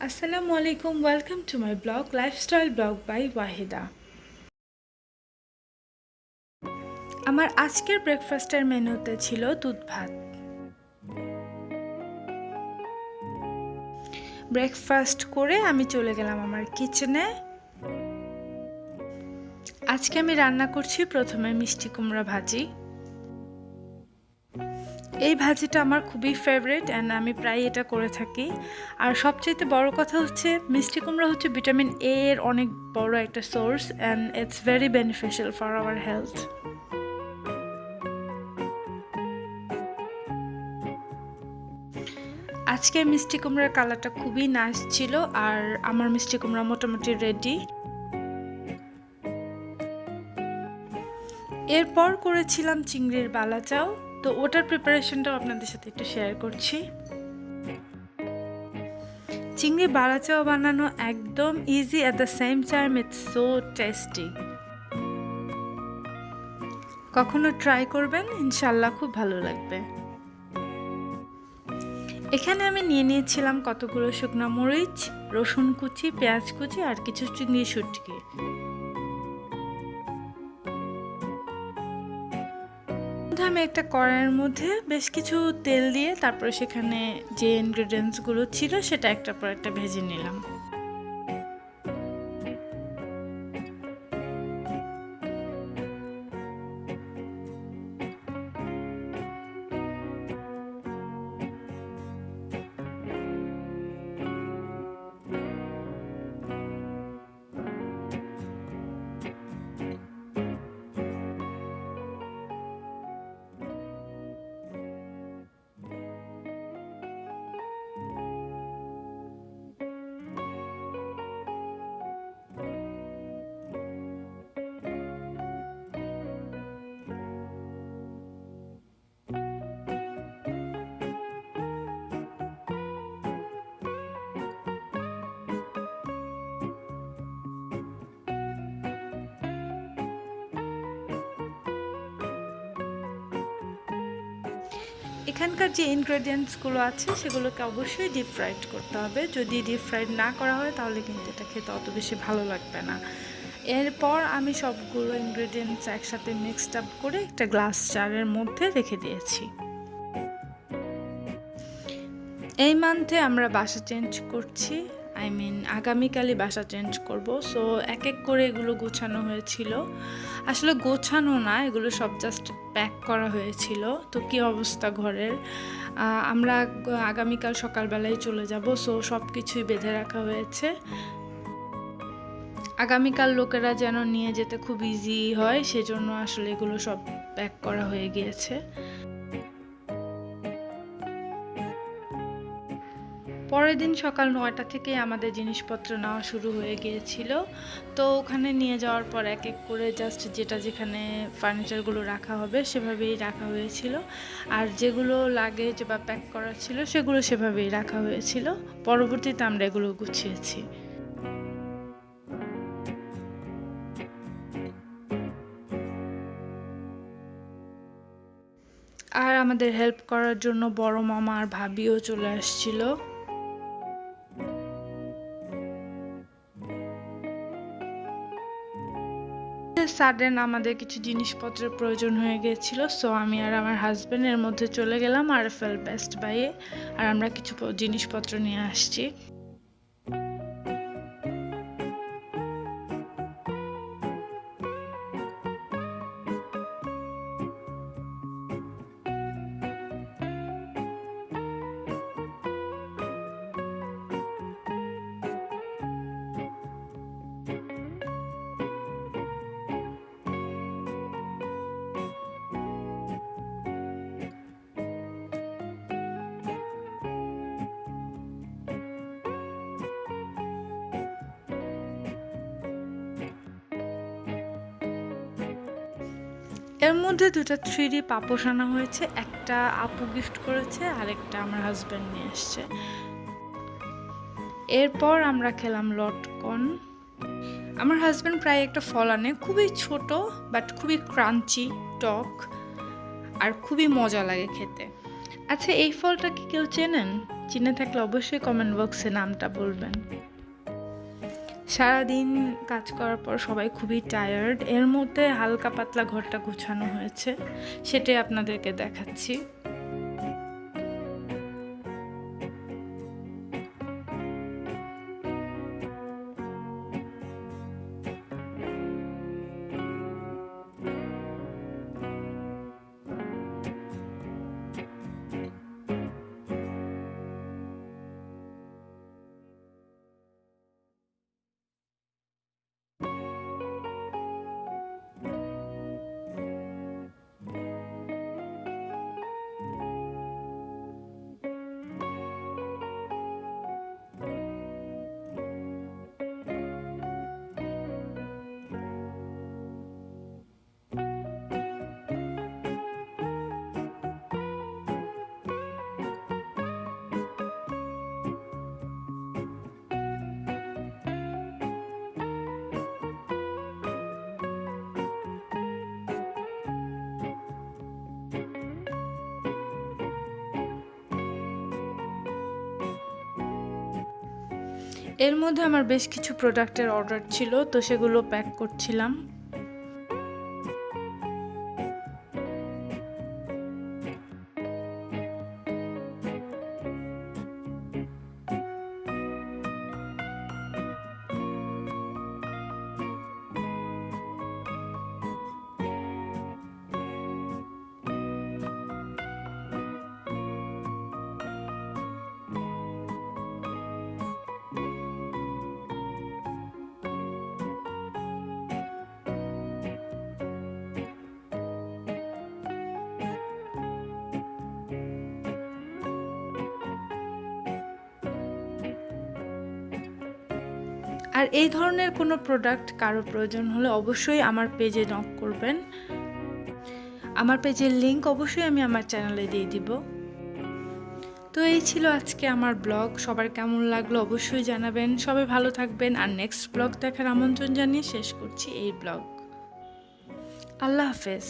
Assalamu alaikum, welcome to my blog Lifestyle Blog by Wahida. আমার আজকের ব্রেকফাস্টের মেনুতে ছিল দুধ ভাত। ব্রেকফাস্ট করে আমি চলে গেলাম আমার কিচেনে। আজকে আমি রান্না করছি প্রথমে মিষ্টি কুমড়া ভাজি। এই ভাজিটা আমার খুবই ফেভারিট অ্যান্ড আমি প্রায় এটা করে থাকি। আর সবচেয়ে বড় কথা হচ্ছে মিষ্টি কুমড়া হচ্ছে ভিটামিন এ এর অনেক বড় একটা source and it's very beneficial for our health. আজকে মিষ্টি কুমড়ার কালারটা খুবই নাইস ছিল আর আমার মিষ্টি কুমড়া মোটামুটি রেডি। এরপর করেছিলাম চিংড়ির বালাচাও, তো ওটার প্রিপারেশনটাও আপনাদের সাথে একটু শেয়ার করছি। চিংড়ি বালাচাও বানানো একদম easy, at the same time it's so tasty. কখনো ট্রাই করবেন, ইনশাল্লাহ খুব ভালো লাগবে। এখানে আমি নিয়ে নিয়েছিলাম কতগুলো শুকনো মরিচ, রসুন কুচি, পেঁয়াজ কুচি আর কিছু চিংড়ি শুটকি। আমি একটা কড়াইয়ের মধ্যে বেশ কিছু তেল দিয়ে তারপরে সেখানে যে ইনগ্রেডিয়েন্টসগুলো ছিল সেটা একটার পর একটা ভেজে নিলাম। এখানকার যে ইনগ্রেডিয়েন্টসগুলো আছে সেগুলোকে অবশ্যই ডিপ ফ্রাইড করতে হবে। যদি ডিপ ফ্রাইড না করা হয় তাহলে কিন্তু এটা খেতে অত বেশি ভালো লাগবে না। এরপর আমি সবগুলো ইনগ্রেডিয়েন্টস একসাথে মিক্সড আপ করে একটা গ্লাস জারের মধ্যে রেখে দিয়েছি। এই মান্থে আমরা বাসা চেঞ্জ করছি, আগামীকালই বাসা চেঞ্জ করব। সো এক এক করে এগুলো গোছানো হয়েছিল, আসলে গোছানো না, এগুলো সব জাস্ট প্যাক করা হয়েছিল। তো কি অবস্থা ঘরের, আমরা আগামীকাল সকালবেলায় চলে যাব। সো সব কিছুই বেঁধে রাখা হয়েছে, আগামীকাল লোকেরা যেন নিয়ে যেতে খুব ইজি হয় সেজন্য আসলে এগুলো সব প্যাক করা হয়ে গিয়েছে। পরের দিন সকাল 9টা থেকেই আমাদের জিনিসপত্র নেওয়া শুরু হয়ে গিয়েছিল। তো ওখানে নিয়ে যাওয়ার পর এক এক করে জাস্ট যেটা যেখানে ফার্নিচারগুলো রাখা হবে সেভাবেই রাখা হয়েছিল, আর যেগুলো লাগেজ বা প্যাক করা ছিল সেগুলো সেভাবেই রাখা হয়েছিল। পরবর্তীতে আমরা এগুলো গুছিয়েছি। আর আমাদের হেল্প করার জন্য বড় মামা আর ভাবিও চলে আসছিল। সাডেন আমাদের কিছু জিনিসপত্রের প্রয়োজন হয়ে গিয়েছিল। সো আমি আর আমার হাজবেন্ডের মধ্যে চলে গেলাম আরএফএল বেস্ট বাইয়ে, আর আমরা কিছু জিনিসপত্র নিয়ে আসছি। এর মধ্যে দুটো 3D পাপোশ আনা হয়েছে, একটা আপু গিফট করেছে আর একটা আমার হাজব্যান্ড নিয়ে আসছে। এরপর আমরা খেলাম লটকন। আমার হাজব্যান্ড প্রায় একটা ফল আনে, খুবই ছোট বাট খুবই ক্রাঞ্চি, টক আর খুবই মজা লাগে খেতে। আচ্ছা, এই ফলটা কি কেউ চেনেন? চিনে থাকলে অবশ্যই কমেন্ট বক্সে নামটা বলবেন। সারাদিন কাজ করার পর সবাই খুবই টায়ার্ড, এর মধ্যে হালকা পাতলা ঘরটা গুছানো হয়েছে, সেটাই আপনাদেরকে দেখাচ্ছি। এর মধ্যে আমার বেশ কিছু প্রোডাক্টের অর্ডার ছিল, তো সেগুলো প্যাক করছিলাম। আর এই ধরনের কোনো প্রোডাক্ট কারো প্রয়োজন হলে অবশ্যই আমার পেজে নক করবেন। আমার পেজের লিংক অবশ্যই আমি আমার চ্যানেলে দিয়ে দিব। তো এই ছিল আজকে আমার ব্লগ, সবার কেমন লাগলো অবশ্যই জানাবেন। সবাই ভালো থাকবেন, আর নেক্সট ব্লগ দেখার আমন্ত্রণ জানিয়ে শেষ করছি এই ব্লগ। আল্লাহ হাফেজ।